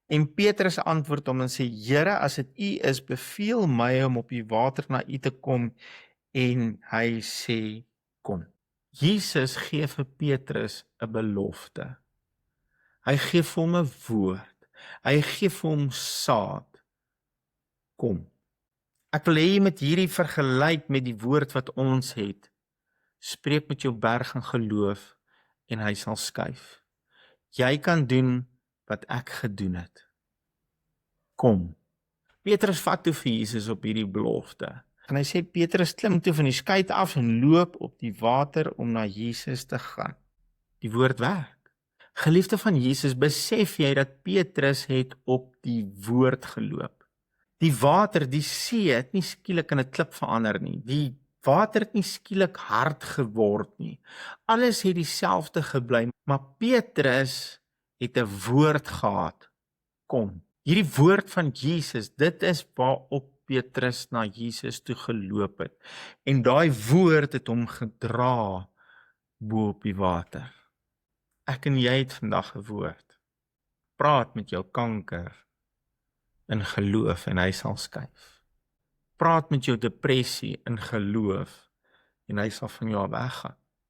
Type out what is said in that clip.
En Petrus antwoord hom en sê, Here, as dit U is, beveel my om op die water na U te kom. En hy sê, kom. Jesus gee vir Petrus 'n belofte. Hy gee vir hom 'n woord. Hy gee vir hom saad. Kom. Ek wil hê jy moet hierdie vergelyk met die woord wat ons het. Spreek met jou berg in geloof en hy sal skuif. Jy kan doen wat ek gedoen het. Kom. Petrus vat toe vir Jesus op hierdie belofte. En hy sê Petrus klim toe van die skei af en loop op die water om na Jesus te gaan. Die woord werk. Geliefde van Jesus, besef jy dat Petrus het op die woord geloop. Die water, die see het nie skielik in 'n klip verander nie. Die water het nie skielik hard geword nie. Alles het dieselfde gebly, maar Petrus het 'n woord gehad. Kom. Hierdie woord van Jesus, dit is waarop Petrus na Jesus toe geloop het. En daai woord het hom gedra bo op die water. Ek en jy het vandag 'n woord. Praat met jou kanker in geloof en hy sal skuif. Praat met jou depressie in geloof en hy sal van jou weggaan.